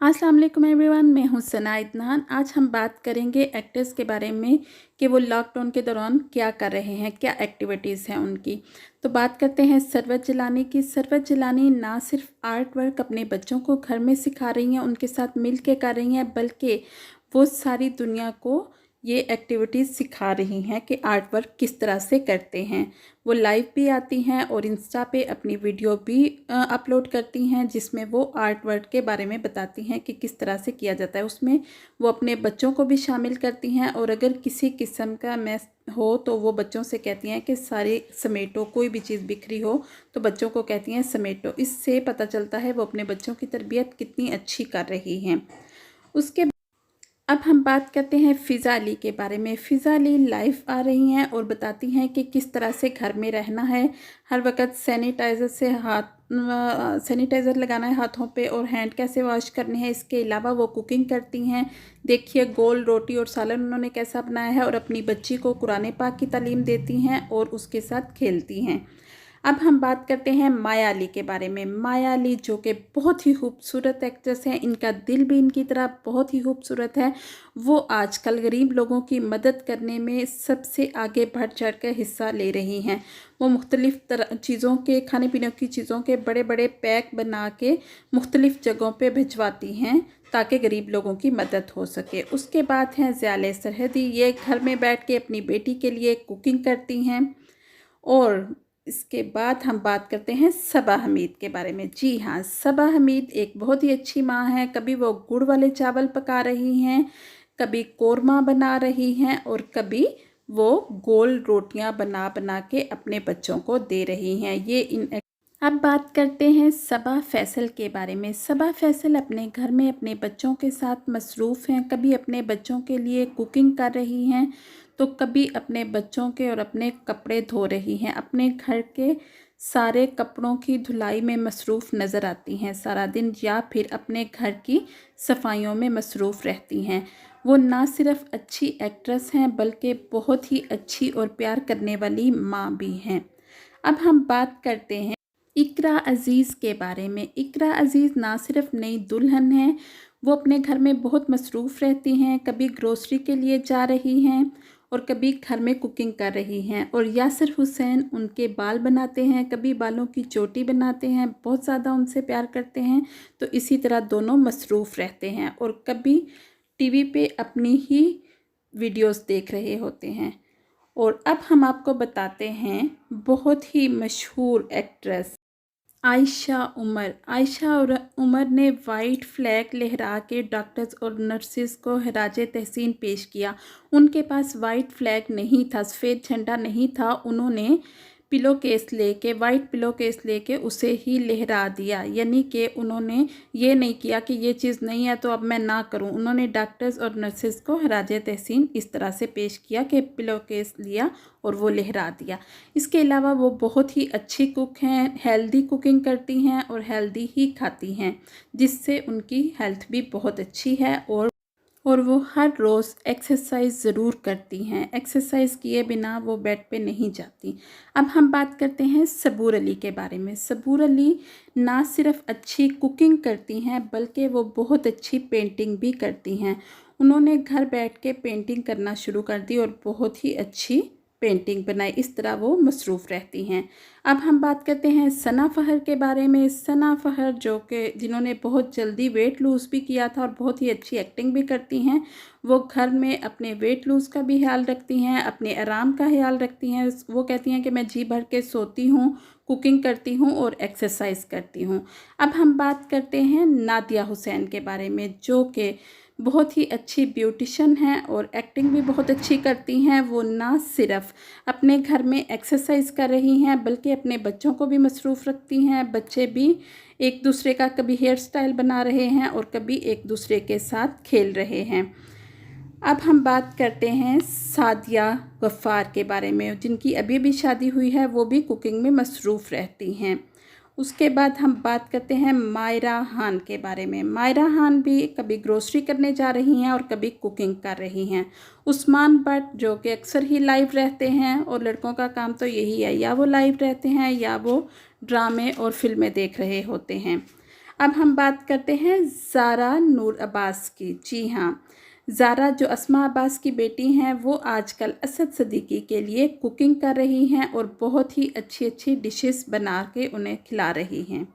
अस्सलाम वालेकुम एवरीवन, मैं हूँ सना इदनान। आज हम बात करेंगे एक्टर्स के बारे में कि वो लॉकडाउन के दौरान क्या कर रहे हैं, क्या एक्टिविटीज़ हैं उनकी। तो बात करते हैं सरवत जिलानी की। सरवत जिलानी ना सिर्फ आर्ट वर्क अपने बच्चों को घर में सिखा रही हैं, उनके साथ मिल के कर रही हैं, बल्कि वो सारी दुनिया को ये एक्टिविटीज़ सिखा रही हैं कि आर्ट वर्क किस तरह से करते हैं। वो लाइव भी आती हैं और इंस्टा पे अपनी वीडियो भी अपलोड करती हैं, जिसमें वो आर्ट वर्क के बारे में बताती हैं कि किस तरह से किया जाता है। उसमें वो अपने बच्चों को भी शामिल करती हैं और अगर किसी किस्म का मैस हो तो वो बच्चों से कहती हैं कि सारे समेटो, कोई भी चीज़ बिखरी हो तो बच्चों को कहती हैं समेटो। इससे पता चलता है वो अपने बच्चों की तरबियत कितनी अच्छी कर रही हैं। उसके अब हम बात करते हैं फ़िज़ा अली के बारे में। फ़िज़ा अली लाइव आ रही हैं और बताती हैं कि किस तरह से घर में रहना है, हर वक्त सैनिटाइज़र से सैनिटाइज़र लगाना है हाथों पे और हैंड कैसे वॉश करने हैं। इसके अलावा वो कुकिंग करती हैं। देखिए गोल रोटी और सालन उन्होंने कैसा बनाया है और अपनी बच्ची को कुरान पाक की तालीम देती हैं और उसके साथ खेलती हैं। अब हम बात करते हैं माया अली के बारे में। माया अली जो कि बहुत ही खूबसूरत एक्ट्रेस हैं, इनका दिल भी इनकी तरह बहुत ही खूबसूरत है। वो आजकल गरीब लोगों की मदद करने में सबसे आगे बढ़ चढ़ कर हिस्सा ले रही हैं। वो मुख्तलिफ़ तरह चीज़ों के, खाने पीने की चीज़ों के बड़े बड़े पैक बना के मुख्तलिफ़ जगहों पे भिजवाती हैं ताकि गरीब लोगों की मदद हो सके। उसके बाद हैं ज़ियाले सरहदी। ये घर में बैठ के अपनी बेटी के लिए कुकिंग करती हैं। और इसके बाद हम बात करते हैं सबा हमीद के बारे में। जी हाँ, सबा हमीद एक बहुत ही अच्छी माँ है। कभी वो गुड़ वाले चावल पका रही हैं, कभी कोरमा बना रही हैं और कभी वो गोल रोटियां बना बना के अपने बच्चों को दे रही हैं। ये इन अब बात करते हैं सबा फैसल के बारे में। सबा फैसल अपने घर में अपने बच्चों के साथ मसरूफ़ हैं। कभी अपने बच्चों के लिए कुकिंग कर रही हैं तो कभी अपने बच्चों के और अपने कपड़े धो रही हैं। अपने घर के सारे कपड़ों की धुलाई में मसरूफ़ नज़र आती हैं सारा दिन, या फिर अपने घर की सफाइयों में मसरूफ़ रहती हैं। वो ना सिर्फ अच्छी एक्ट्रेस हैं बल्कि बहुत ही अच्छी और प्यार करने वाली माँ भी हैं। अब हम बात करते हैं इकरा अज़ीज़ के बारे में। इकरा अज़ीज़ ना सिर्फ नई दुल्हन हैं, वो अपने घर में बहुत मसरूफ़ रहती हैं। कभी ग्रोसरी के लिए जा रही हैं और कभी घर में कुकिंग कर रही हैं। और यासिर हुसैन उनके बाल बनाते हैं, कभी बालों की चोटी बनाते हैं, बहुत ज़्यादा उनसे प्यार करते हैं। तो इसी तरह दोनों मसरूफ़ रहते हैं और कभी टीवी पे अपनी ही वीडियोस देख रहे होते हैं। और अब हम आपको बताते हैं बहुत ही मशहूर एक्ट्रेस आयशा उमर। आयशा और उमर ने वाइट फ्लैग लहरा के डॉक्टर्स और नर्सिस को खराज तहसीन पेश किया। उनके पास वाइट फ्लैग नहीं था, सफ़ेद झंडा नहीं था। उन्होंने पिलो केस लेके, वाइट पिलो केस लेके उसे ही लहरा दिया। यानी कि उन्होंने ये नहीं किया कि ये चीज़ नहीं है तो अब मैं ना करूं। उन्होंने डॉक्टर्स और नर्सिस को खराज तहसीन इस तरह से पेश किया कि पिलो केस लिया और वो लहरा दिया। इसके अलावा वो बहुत ही अच्छी कुक हैं, हेल्दी कुकिंग करती हैं और हेल्दी ही खाती हैं, जिससे उनकी हेल्थ भी बहुत अच्छी है। और वो हर रोज़ एक्सरसाइज ज़रूर करती हैं। एक्सरसाइज किए बिना वो बेड पे नहीं जाती। अब हम बात करते हैं सबूर अली के बारे में। सबूर अली ना सिर्फ अच्छी कुकिंग करती हैं बल्कि वो बहुत अच्छी पेंटिंग भी करती हैं। उन्होंने घर बैठ के पेंटिंग करना शुरू कर दी और बहुत ही अच्छी पेंटिंग बनाई। इस तरह वो मसरूफ़ रहती हैं। अब हम बात करते हैं सना फ़हर के बारे में। सना फ़हर जो कि जिन्होंने बहुत जल्दी वेट लूज़ भी किया था और बहुत ही अच्छी एक्टिंग भी करती हैं। वो घर में अपने वेट लूज़ का भी ख्याल रखती हैं, अपने आराम का ख्याल रखती हैं। वो कहती हैं कि मैं जी भर के सोती हूँ, कुकिंग करती हूँ और एक्सरसाइज करती हूँ। अब हम बात करते हैं नादिया हुसैन के बारे में, जो कि बहुत ही अच्छी ब्यूटिशन हैं और एक्टिंग भी बहुत अच्छी करती हैं। वो ना सिर्फ अपने घर में एक्सरसाइज कर रही हैं बल्कि अपने बच्चों को भी मसरूफ़ रखती हैं। बच्चे भी एक दूसरे का कभी हेयर स्टाइल बना रहे हैं और कभी एक दूसरे के साथ खेल रहे हैं। अब हम बात करते हैं सादिया गफ़ार के बारे में, जिनकी अभी भी शादी हुई है। वो भी कुकिंग में मसरूफ़ रहती हैं। उसके बाद हम बात करते हैं मायरा खान के बारे में। मायरा खान भी कभी ग्रोसरी करने जा रही हैं और कभी कुकिंग कर रही हैं। उस्मान भट्ट जो कि अक्सर ही लाइव रहते हैं और लड़कों का काम तो यही है, या वो लाइव रहते हैं या वो ड्रामे और फिल्में देख रहे होते हैं। अब हम बात करते हैं ज़ारा नूर अब्बास की। जी हाँ, ज़ारा जो अस्मा अब्बास की बेटी हैं, वो आजकल असद सिद्दीकी के लिए कुकिंग कर रही हैं और बहुत ही अच्छी-अच्छी डिशेस बना के उन्हें खिला रही हैं।